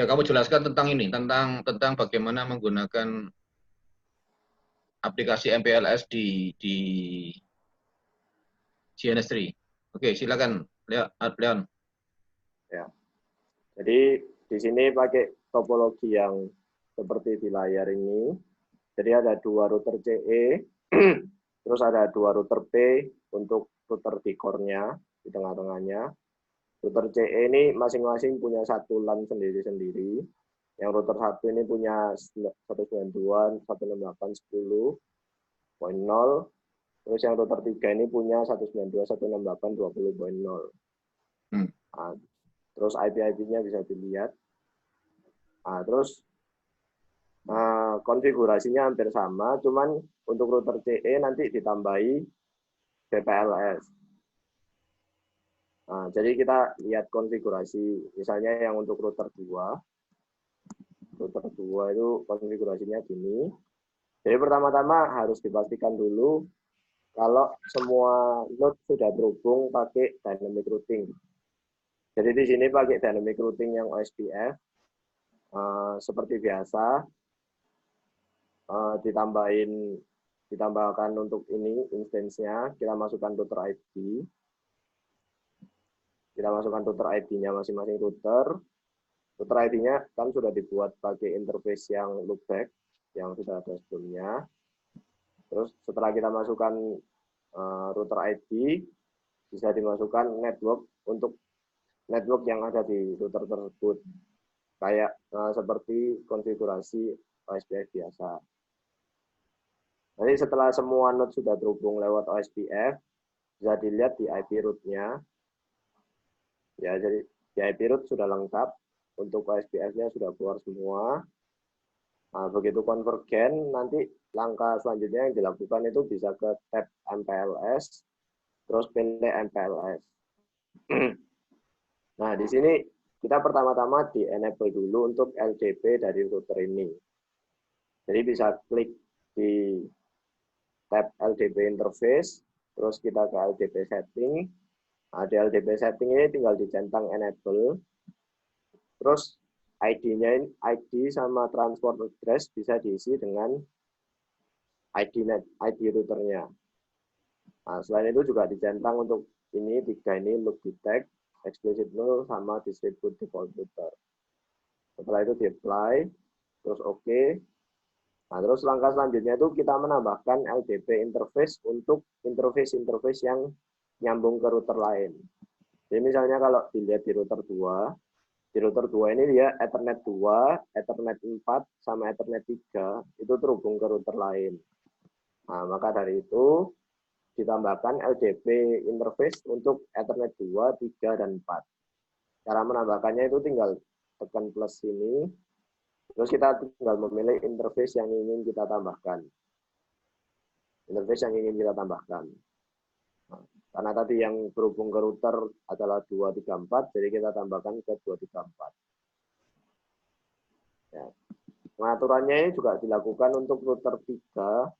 Ya, kamu jelaskan tentang ini, tentang bagaimana menggunakan aplikasi MPLS di GNS3. Oke, silakan, Leon. Ya. Jadi di sini pakai topologi yang seperti di layar ini. Jadi ada dua router CE, terus ada dua router P untuk router di core-nya, di tengah-tengahnya. Router CE ini masing-masing punya satu LAN sendiri-sendiri. Yang router satu ini punya 192, 168.10.0. Terus yang router 3 ini punya 192, 168.20.0. Nah, terus IP-IP-nya bisa dilihat. Nah, terus konfigurasinya hampir sama, cuman untuk router CE nanti ditambahi VPLS. Nah, jadi kita lihat konfigurasi, misalnya yang untuk router 2 itu konfigurasinya gini. Jadi pertama-tama harus dipastikan dulu kalau semua node sudah terhubung pakai dynamic routing. Jadi di sini pakai dynamic routing yang OSPF, seperti biasa, ditambahkan untuk ini instance-nya, kita masukkan router ID. Kita masukkan router ID-nya masing-masing router. Router ID-nya kan sudah dibuat pakai interface yang loopback, yang sudah ada sebelumnya. Terus setelah kita masukkan router ID, bisa dimasukkan network untuk network yang ada di router tersebut. Kayak seperti konfigurasi OSPF biasa. Nanti setelah semua node sudah terhubung lewat OSPF, bisa dilihat di IP root-nya. Ya, jadi di IP root sudah lengkap, untuk OSPF-nya sudah keluar semua. Nah, begitu konvergen, nanti langkah selanjutnya yang dilakukan itu bisa ke tab MPLS, terus pilih MPLS. Nah, di sini kita pertama-tama di-enable dulu untuk LDP dari router ini. Jadi bisa klik di tab LDP interface, terus kita ke LDP setting. Nah, di LDP setting ini tinggal dicentang enable. Terus ID-nya, ID sama transport address bisa diisi dengan ID routernya. Nah, selain itu juga dicentang untuk ini, tiga ini, loop detect, explicit null, sama distribute default router. Setelah itu di-apply, terus OK. Nah, terus langkah selanjutnya itu kita menambahkan LDP interface untuk interface yang nyambung ke router lain. Jadi misalnya kalau dilihat di router 2, di router 2 ini dia Ethernet 2, Ethernet 4, sama Ethernet 3 itu terhubung ke router lain. Nah, maka dari itu ditambahkan LDP interface untuk Ethernet 2, 3, dan 4. Cara menambahkannya itu tinggal tekan plus ini, terus kita tinggal memilih interface yang ingin kita tambahkan. Interface yang ingin kita tambahkan. Nah, karena tadi yang berhubung ke router adalah 234, jadi kita tambahkan ke 234. Ya. Pengaturannya ini juga dilakukan untuk router 3,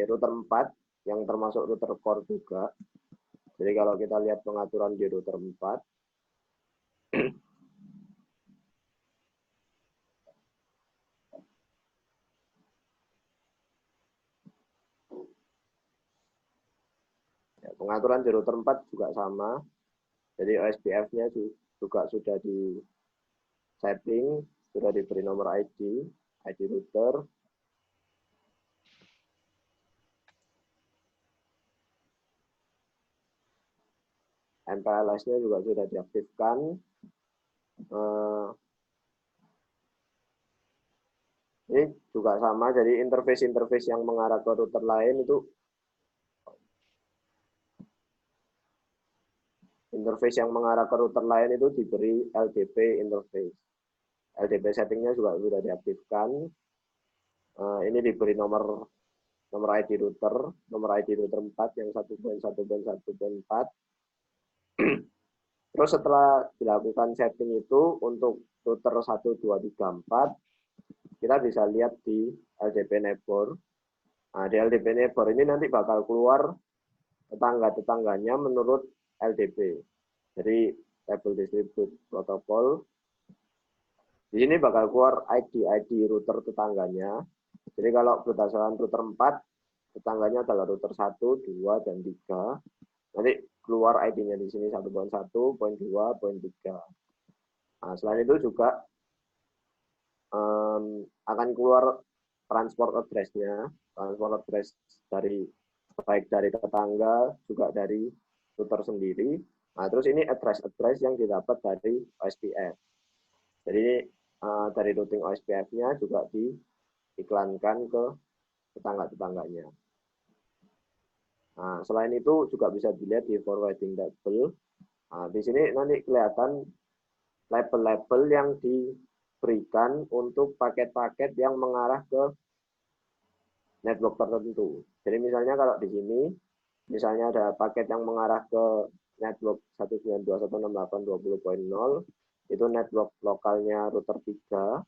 router 4, yang termasuk router core juga. Jadi kalau kita lihat pengaturan di router 4, ya, pengaturan di router 4 juga sama. Jadi OSPF-nya juga sudah di setting, sudah diberi nomor ID router. MPLS-nya juga sudah diaktifkan. Ini juga sama, jadi interface yang mengarah ke router lain itu diberi LDP interface. LDP settingnya juga sudah diaktifkan. Ini diberi nomor ID router, nomor ID router 4 yang 1.1.1.4. Terus setelah dilakukan setting itu untuk router 1, 2, 3, 4, kita bisa lihat di LDP neighbor. Nah, di LDP neighbor ini nanti bakal keluar tetangga-tetangganya menurut LDP. Jadi table distribute protocol. Di sini bakal keluar ID router tetangganya. Jadi kalau berdasarkan router 4, tetangganya adalah router 1, 2, dan 3. Nanti keluar ID-nya di sini 1.1, poin 2, poin 3. Nah, selain itu juga akan keluar transport address-nya, transport address dari baik dari tetangga juga dari router sendiri. Nah, terus ini address yang didapat dari OSPF. Jadi dari routing OSPF-nya juga diiklankan ke tetangga-tetangganya. Nah, selain itu juga bisa dilihat di forwarding table. Nah, di sini nanti kelihatan label-label yang diberikan untuk paket-paket yang mengarah ke network tertentu. Jadi misalnya kalau di sini, misalnya ada paket yang mengarah ke network 192.168.20.0, itu network lokalnya router 3.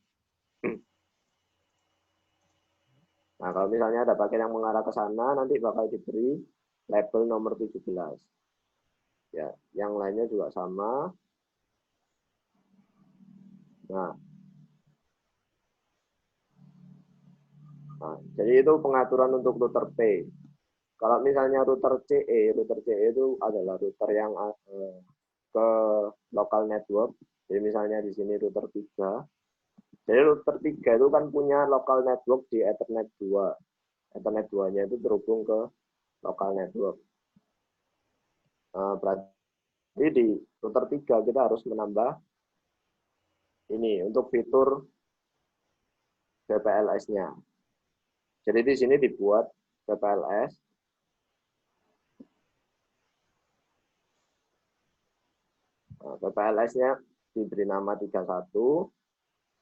Nah, kalau misalnya ada paket yang mengarah ke sana, nanti bakal diberi label nomor 17. Ya, yang lainnya juga sama. Nah, jadi itu pengaturan untuk router P. Kalau misalnya router CE itu adalah router yang ke local network. Jadi misalnya di sini router 3. Jadi router 3 itu kan punya local network di Ethernet 2. Ethernet 2-nya itu terhubung ke local network. Berarti di router 3 kita harus menambah ini untuk fitur VPLS-nya. Jadi di sini dibuat VPLS. Nah, VPLS-nya diberi nama 31.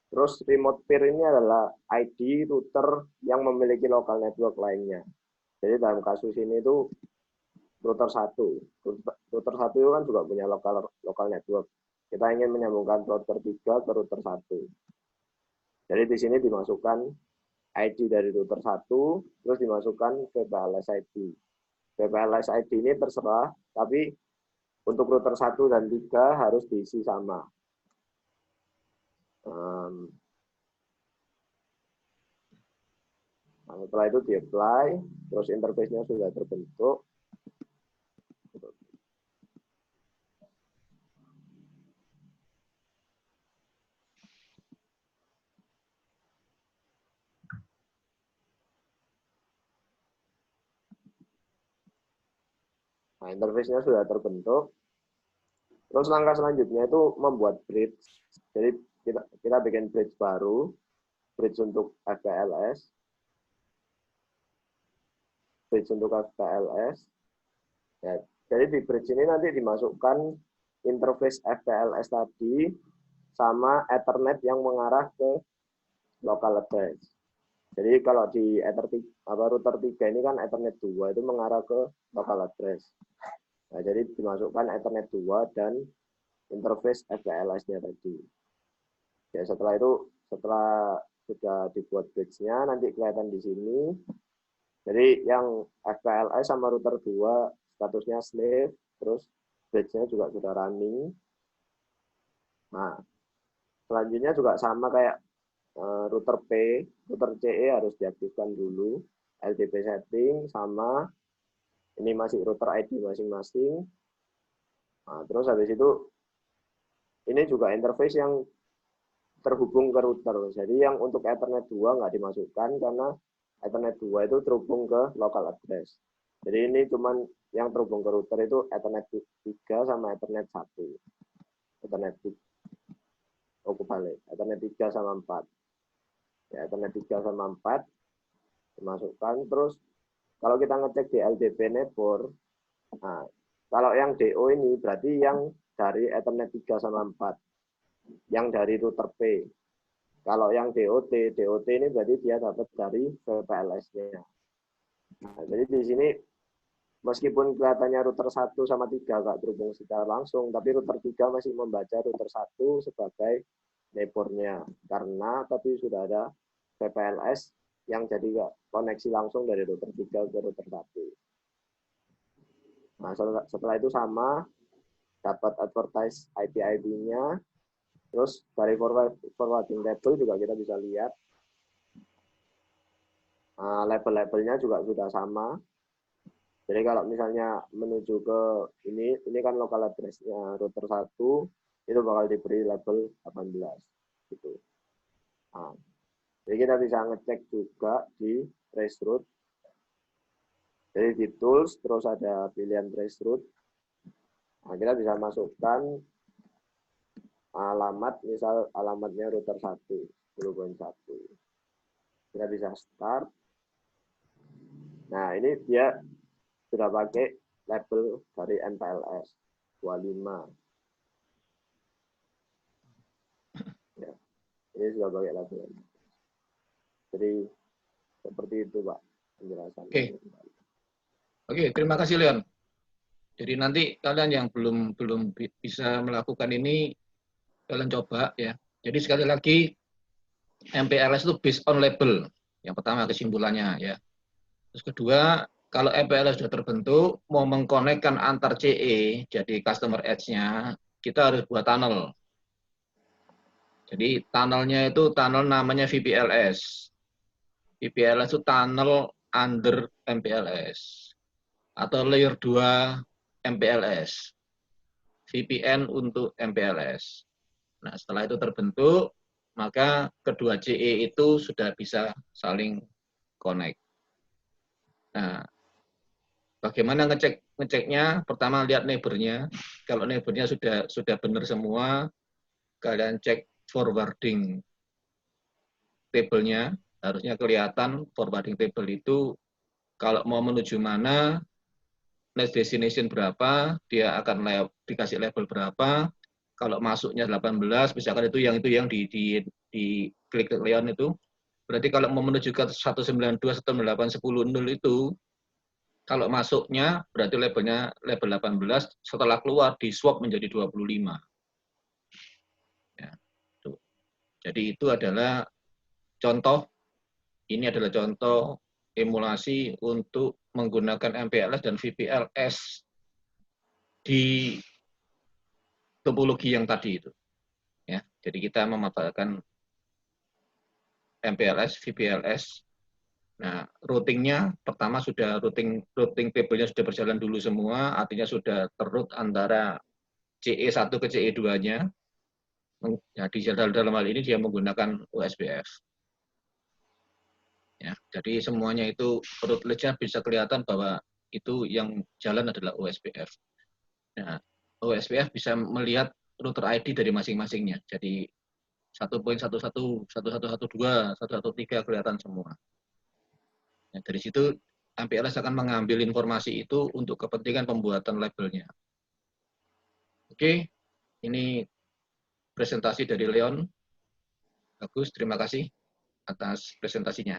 Terus remote peer ini adalah ID router yang memiliki local network lainnya. Jadi dalam kasus ini itu router 1. Router 1 itu kan juga punya local network. Kita ingin menyambungkan router 3 ke router 1. Jadi di sini dimasukkan ID dari router 1, terus dimasukkan VPLS ID. VPLS ID ini terserah, tapi untuk router 1 dan 3 harus diisi sama. Nah, setelah itu di-apply, terus interface-nya sudah terbentuk. Nah, interface-nya sudah terbentuk. Terus langkah selanjutnya itu membuat bridge. Jadi kita bikin bridge baru, bridge untuk FPLS. Bridge untuk FPLS. Ya, jadi di bridge ini nanti dimasukkan interface FPLS tadi sama Ethernet yang mengarah ke local address. Jadi kalau di router 3 ini kan Ethernet 2 itu mengarah ke local address. Nah, jadi dimasukkan Ethernet 2 dan interface FPLS-nya tadi. Ya, setelah sudah dibuat bridge-nya, nanti kelihatan di sini. Jadi yang FPLS sama router 2 statusnya slave, terus bridge-nya juga sudah running. Nah, selanjutnya juga sama kayak router P, router CE harus diaktifkan dulu. LDP setting sama ini masih router ID masing-masing. Nah, terus habis itu ini juga interface yang terhubung ke router. Jadi yang untuk Ethernet 2 nggak dimasukkan karena Ethernet 2 itu terhubung ke local address. Jadi ini cuman yang terhubung ke router itu Ethernet 3 sama Ethernet 1. Ethernet 3. Oh, kebalik. Ethernet 3 sama 4. Ya, Ethernet 3 sama 4 dimasukkan. Terus kalau kita ngecek di LDP Neighbor, nah, kalau yang DO ini berarti yang dari Ethernet 3 sama 4. Yang dari router P. Kalau yang DOT ini berarti dia dapat dari VPLS-nya. Nah, jadi di sini meskipun kelihatannya router 1 sama 3 nggak terhubung secara langsung, tapi router 3 masih membaca router 1 sebagai neighbor-nya. Karena tadi sudah ada VPLS yang jadi koneksi langsung dari router 3 ke router 1. Nah, setelah itu sama, dapat advertise IP-ID-nya, Terus dari forwarding table juga kita bisa lihat label-labelnya juga sudah sama. Jadi kalau misalnya menuju ke ini kan local address-nya router 1, itu bakal diberi label 18 gitu. Nah, jadi kita bisa ngecek juga di traceroute. Jadi di tools terus ada pilihan traceroute. Nah, kita bisa masukkan alamat, misal alamatnya router 1, 10.1. Kita bisa start. Nah, ini dia sudah pakai label dari MPLS 25. Ya, ini sudah pakai label. Jadi seperti itu, Pak, penjelasannya. Oke, terima kasih Leon. Jadi nanti kalian yang belum bisa melakukan ini, kalian coba ya. Jadi sekali lagi MPLS itu based on label. Yang pertama kesimpulannya ya. Terus kedua, kalau MPLS sudah terbentuk, mau mengkonekkan antar CE, jadi customer edge-nya, kita harus buat tunnel. Jadi tunnelnya itu tunnel namanya VPLS. VPLS itu tunnel under MPLS. Atau layer 2 MPLS. VPN untuk MPLS. Nah, setelah itu terbentuk, maka kedua CE itu sudah bisa saling connect. Nah, bagaimana ngeceknya? Pertama lihat neighbor-nya. Kalau neighbor-nya sudah benar semua, kalian cek forwarding table-nya. Harusnya kelihatan forwarding table itu kalau mau menuju mana, next destination berapa, dia akan dikasih label berapa. Kalau masuknya 18, misalkan itu yang di klik Leon itu, berarti kalau mau menuju ke 192, 198, 10.0 itu, kalau masuknya berarti labelnya label 18, setelah keluar di swap menjadi 25. Ya, tuh. Jadi itu adalah contoh, ini adalah contoh emulasi untuk menggunakan MPLS dan VPLS di topologi yang tadi itu. Ya, jadi kita memanfaatkan MPLS, VPLS. Nah, routingnya pertama sudah routing table-nya sudah berjalan dulu semua, artinya sudah terroute antara CE1 ke CE2-nya. Ya, di dalam hal ini dia menggunakan OSPF. Ya, jadi semuanya itu route-nya bisa kelihatan bahwa itu yang jalan adalah OSPF. Nah, OSPF bisa melihat router ID dari masing-masingnya. Jadi 1.11, 1112, 113 kelihatan semua. Nah, dari situ MPLS akan mengambil informasi itu untuk kepentingan pembuatan labelnya. Oke, ini presentasi dari Leon. Bagus, terima kasih atas presentasinya.